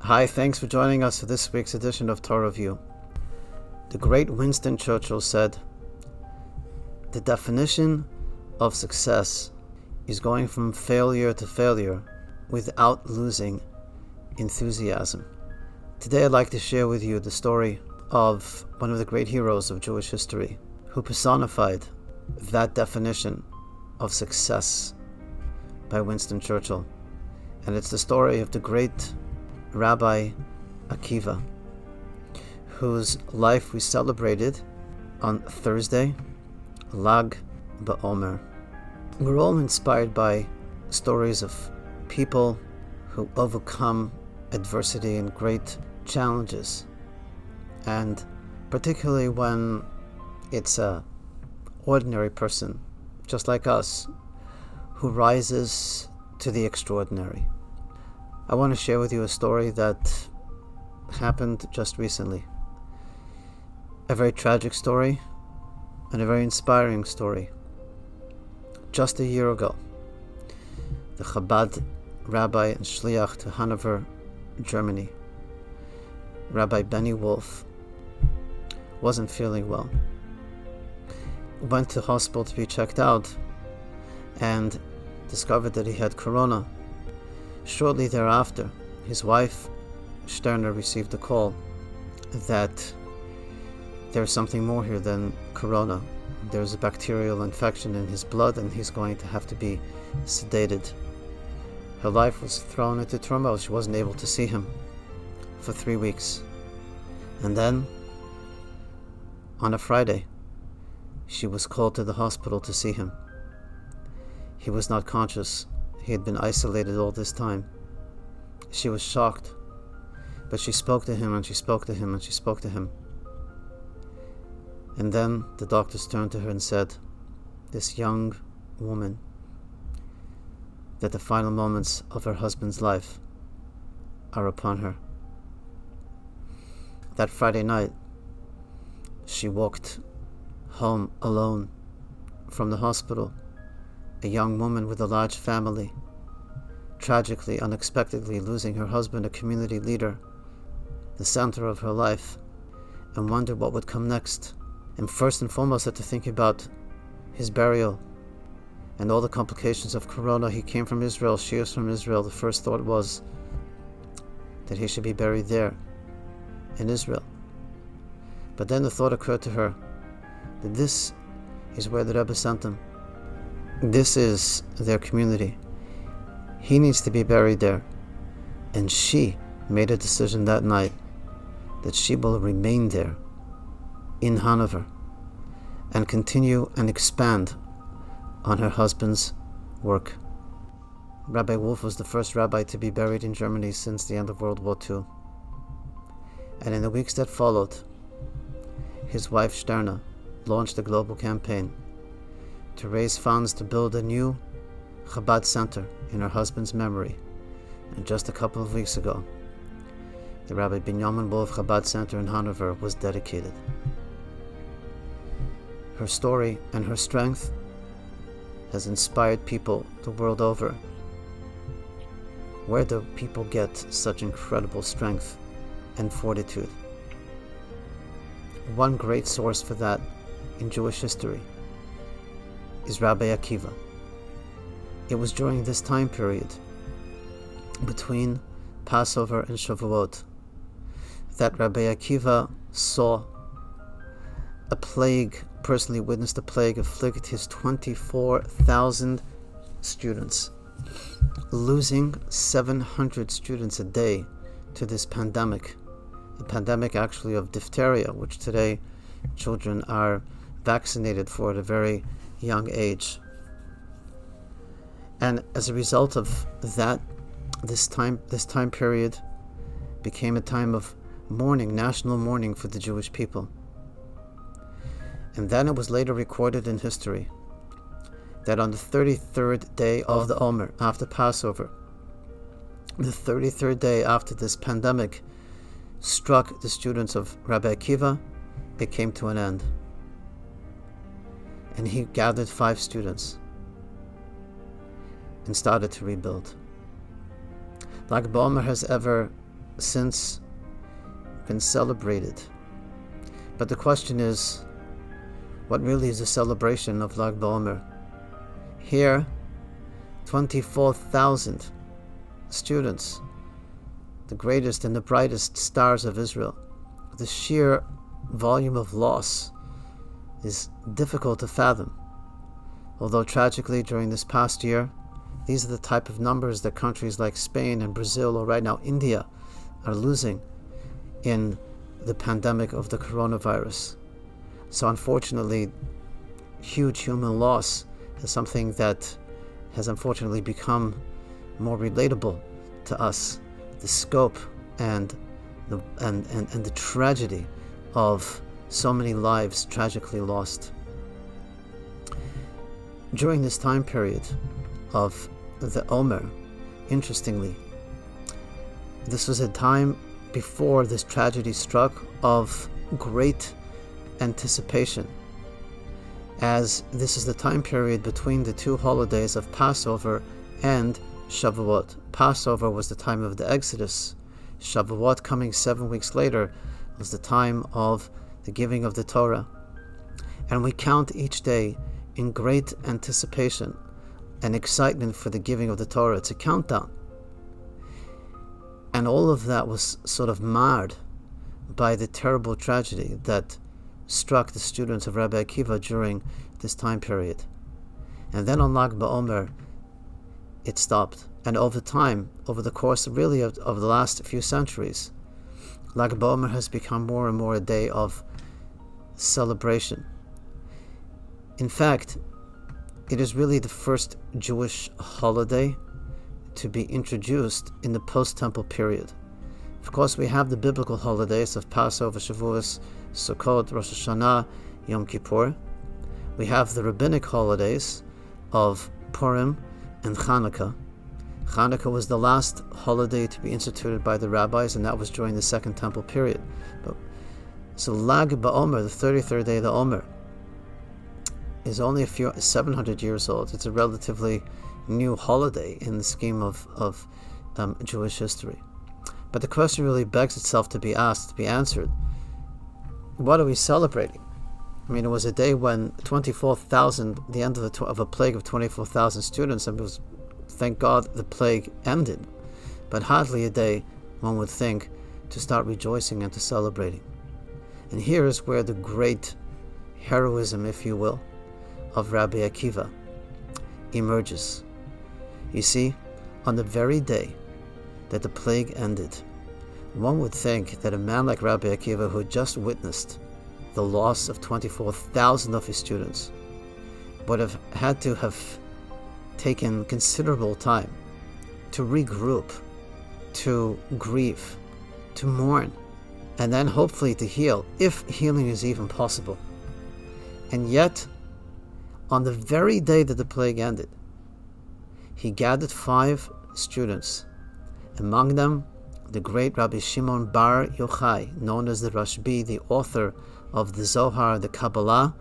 Hi, thanks for joining us for this week's edition of Torah View. The great Winston Churchill said, "The definition of success is going from failure to failure without losing enthusiasm." Today I'd like to share with you the story of one of the great heroes of Jewish history who personified that definition of success by Winston Churchill. And it's the story of the great Rabbi Akiva, whose life we celebrated on Thursday, Lag BaOmer. We're all inspired by stories of people who overcome adversity and great challenges, and particularly when it's a ordinary person, just like us, who rises to the extraordinary. I want to share with you a story that happened just recently. A very tragic story and a very inspiring story. Just a year ago, the Chabad rabbi and shliach to Hanover, Germany, Rabbi Benny Wolf, wasn't feeling well. Went to hospital to be checked out and discovered that he had corona. Shortly thereafter, his wife, Sterner, received a call that there's something more here than corona. There's a bacterial infection in his blood and he's going to have to be sedated. Her life was thrown into turmoil. She wasn't able to see him for 3 weeks. And then, on a Friday, she was called to the hospital to see him. He was not conscious. He had been isolated all this time. She was shocked, but she spoke to him and she spoke to him and she spoke to him. And then the doctors turned to her and said, this young woman, that the final moments of her husband's life are upon her. That Friday night, she walked home alone from the hospital, a young woman with a large family, tragically, unexpectedly losing her husband, a community leader, the center of her life, and wondered what would come next. And first and foremost had to think about his burial and all the complications of corona. He came from Israel, she is from Israel. The first thought was that he should be buried there, in Israel. But then the thought occurred to her that this is where the Rebbe sent him. This is their community. He needs to be buried there. And she made a decision that night that she will remain there in Hanover and continue and expand on her husband's work. Rabbi Wolf was the first rabbi to be buried in Germany since the end of World War II. And in the weeks that followed, his wife Sterner launched a global campaign to raise funds to build a new Chabad center in her husband's memory. And just a couple of weeks ago, the Rabbi Binyamin Wolf Chabad Center in Hanover was dedicated. Her story and her strength has inspired people the world over. Where do people get such incredible strength and fortitude? One great source for that in Jewish history is Rabbi Akiva. It was during this time period, between Passover and Shavuot, that Rabbi Akiva saw a plague, personally witnessed a plague afflict his 24,000 students, losing 700 students a day to this pandemic, a pandemic actually of diphtheria, which today children are vaccinated for at a very young age. And as a result of that, this time period became a time of mourning, national mourning for the Jewish people. And then it was later recorded in history that on the 33rd day of the Omer, after Passover, the 33rd day after this pandemic struck the students of Rabbi Akiva, it came to an end. And he gathered 5 students and started to rebuild. Lag BaOmer has ever since been celebrated. But the question is, what really is a celebration of Lag BaOmer? Here, 24,000 students, the greatest and the brightest stars of Israel. The sheer volume of loss is difficult to fathom. Although tragically during this past year, these are the type of numbers that countries like Spain and Brazil, or right now India, are losing in the pandemic of the coronavirus. So unfortunately, huge human loss is something that has unfortunately become more relatable to us. The scope and the tragedy of so many lives tragically lost. During this time period of the Omer, interestingly, this was a time before this tragedy struck of great anticipation, as this is the time period between the two holidays of Passover and Shavuot. Passover was the time of the Exodus. Shavuot, coming 7 weeks later, was the time of the giving of the Torah. And we count each day in great anticipation and excitement for the giving of the Torah. It's a countdown. And all of that was sort of marred by the terrible tragedy that struck the students of Rabbi Akiva during this time period. And then on Lag BaOmer, it stopped. And over time, over the course really of the last few centuries, Lag BaOmer has become more and more a day of celebration. In fact, it is really the first Jewish holiday to be introduced in the post-temple period. Of course, we have the biblical holidays of Passover, Shavuos, Sukkot, Rosh Hashanah, Yom Kippur. We have the rabbinic holidays of Purim and Hanukkah. Hanukkah was the last holiday to be instituted by the rabbis, and that was during the Second Temple period. So Lag BaOmer, the 33rd day of the Omer, is only 700 years old. It's a relatively new holiday in the scheme of Jewish history. But the question really begs itself to be asked, to be answered. What are we celebrating? I mean, it was a day when 24,000, the end of a plague of 24,000 students, and it was, thank God, the plague ended. But hardly a day, one would think, to start rejoicing and to celebrating. And here is where the great heroism, if you will, of Rabbi Akiva emerges. You see, on the very day that the plague ended, one would think that a man like Rabbi Akiva, who had just witnessed the loss of 24,000 of his students, would have had to have taken considerable time to regroup, to grieve, to mourn, and then hopefully to heal, if healing is even possible. And yet, on the very day that the plague ended, he gathered 5 students, among them the great Rabbi Shimon Bar Yochai, known as the Rashbi, the author of the Zohar, the Kabbalah,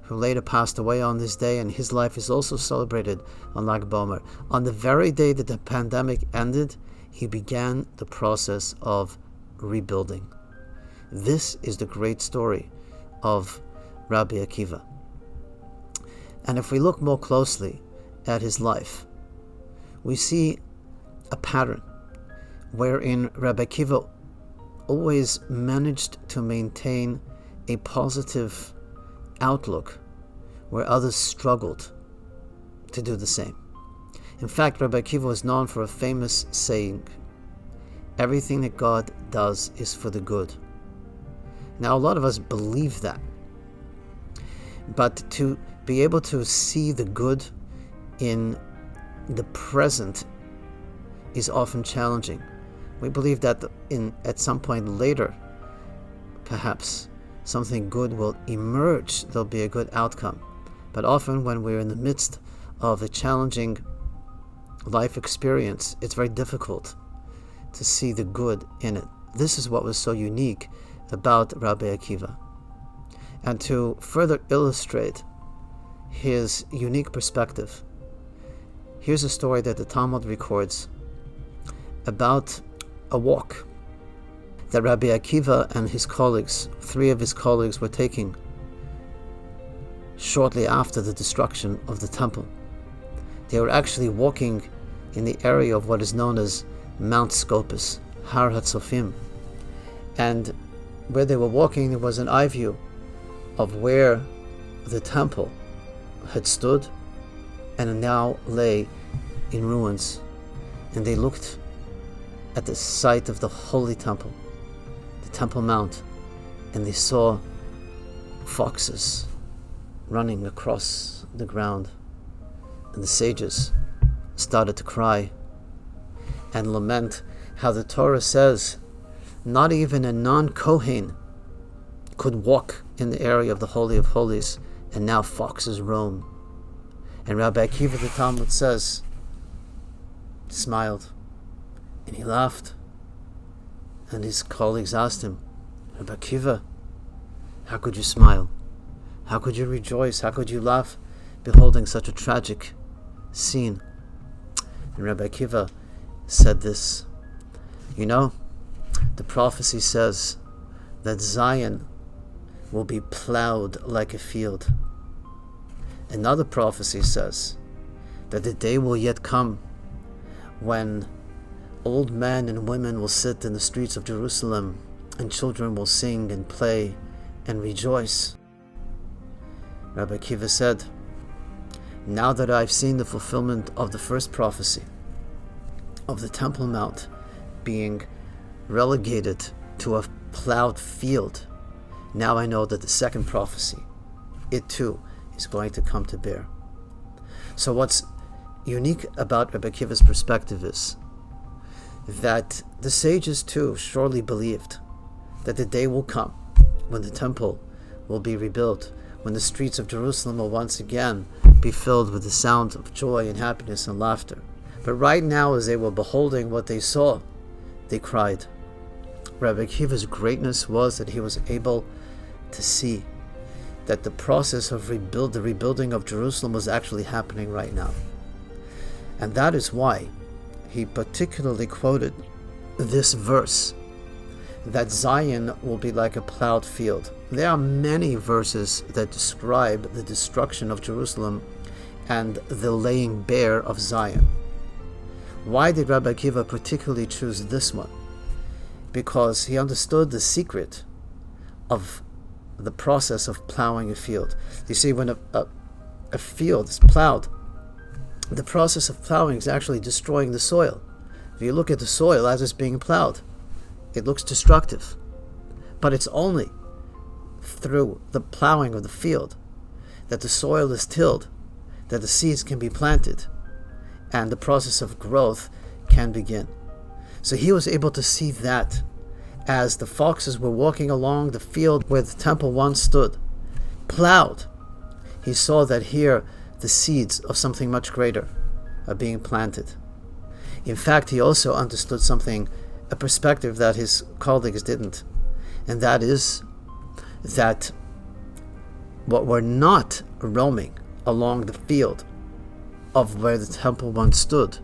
who later passed away on this day, and his life is also celebrated on Lag BaOmer. On the very day that the pandemic ended, he began the process of rebuilding. This is the great story of Rabbi Akiva. And if we look more closely at his life, we see a pattern wherein Rabbi Akiva always managed to maintain a positive outlook where others struggled to do the same. In fact, Rabbi Akiva was known for a famous saying, "Everything that God does is for the good." Now, a lot of us believe that. But to be able to see the good in the present is often challenging. We believe that at some point later, perhaps, something good will emerge, there'll be a good outcome. But often when we're in the midst of a challenging life experience, it's very difficult to see the good in it. This is what was so unique about Rabbi Akiva. And to further illustrate his unique perspective, here's a story that the Talmud records about a walk that Rabbi Akiva and his colleagues, 3 of his colleagues, were taking shortly after the destruction of the temple. They were actually walking in the area of what is known as Mount Scopus, Har HaTzofim. And where they were walking, there was an eye view of where the temple had stood and now lay in ruins. And they looked at the site of the holy temple, the Temple Mount, and they saw foxes running across the ground. And the sages started to cry and lament how the Torah says not even a non-Kohen could walk in the area of the Holy of Holies, and now foxes roam. And Rabbi Akiva, the Talmud says, smiled and he laughed. And his colleagues asked him, Rabbi Akiva, how could you smile? How could you rejoice? How could you laugh beholding such a tragic scene? And Rabbi Akiva said this, you know, the prophecy says that Zion will be plowed like a field. Another prophecy says that the day will yet come when old men and women will sit in the streets of Jerusalem and children will sing and play and rejoice. Rabbi Akiva said, now that I've seen the fulfillment of the first prophecy of the Temple Mount being relegated to a plowed field, now I know that the second prophecy, it too, is going to come to bear. So what's unique about Rabbi Akiva's perspective is that the sages too surely believed that the day will come when the temple will be rebuilt, when the streets of Jerusalem will once again be filled with the sound of joy and happiness and laughter. But right now, as they were beholding what they saw, they cried. Rabbi Akiva's greatness was that he was able to see that the process of the rebuilding of Jerusalem was actually happening right now. And that is why he particularly quoted this verse, that Zion will be like a plowed field. There are many verses that describe the destruction of Jerusalem and the laying bare of Zion. Why did Rabbi Akiva particularly choose this one? Because he understood the secret of the process of plowing a field. You see, when a field is plowed, the process of plowing is actually destroying the soil. If you look at the soil as it's being plowed, it looks destructive. But it's only through the plowing of the field that the soil is tilled, that the seeds can be planted, and the process of growth can begin. So he was able to see that as the foxes were walking along the field where the temple once stood, plowed. He saw that here the seeds of something much greater are being planted. In fact, he also understood something, a perspective that his colleagues didn't, and that is that what were not roaming along the field of where the temple once stood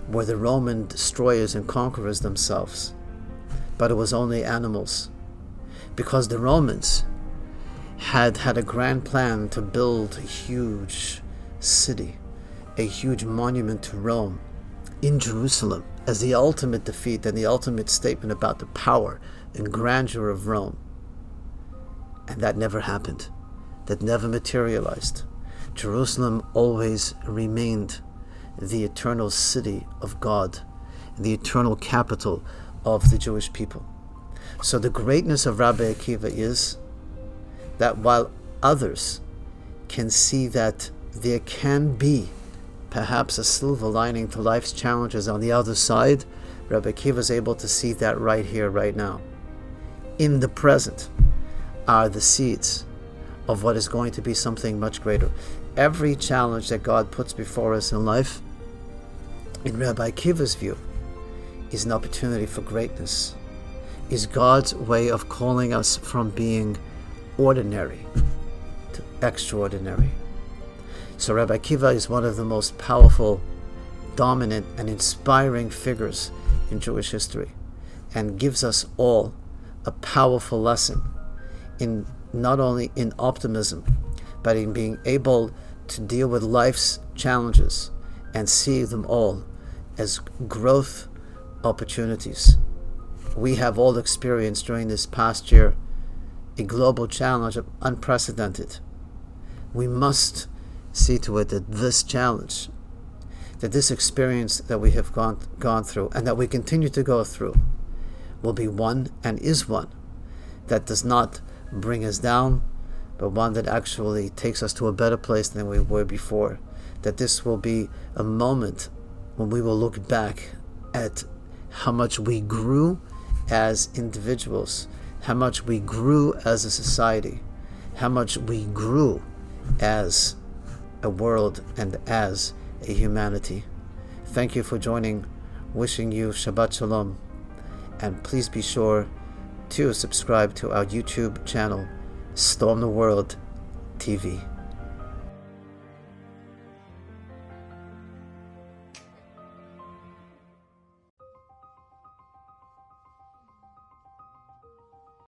were the Roman destroyers and conquerors themselves, but it was only animals, because the Romans had a grand plan to build a huge city, a huge monument to Rome in Jerusalem as the ultimate defeat and the ultimate statement about the power and grandeur of Rome. And that never happened. That never materialized. Jerusalem always remained the eternal city of God, the eternal capital of the Jewish people. So the greatness of Rabbi Akiva is that while others can see that there can be perhaps a silver lining to life's challenges on the other side, Rabbi Akiva is able to see that right here, right now. In the present are the seeds of what is going to be something much greater. Every challenge that God puts before us in life, in Rabbi Akiva's view, is an opportunity for greatness, is God's way of calling us from being ordinary to extraordinary. So Rabbi Akiva is one of the most powerful, dominant, and inspiring figures in Jewish history, and gives us all a powerful lesson in not only in optimism, but in being able to deal with life's challenges and see them all as growth opportunities. We have all experienced during this past year a global challenge unprecedented. We must see to it that this challenge, that this experience that we have gone through and that we continue to go through will be one and is one that does not bring us down, but one that actually takes us to a better place than we were before. That this will be a moment when we will look back at how much we grew as individuals, how much we grew as a society, how much we grew as a world and as a humanity. Thank you for joining. Wishing you Shabbat Shalom. And please be sure to subscribe to our YouTube channel, Storm the World TV.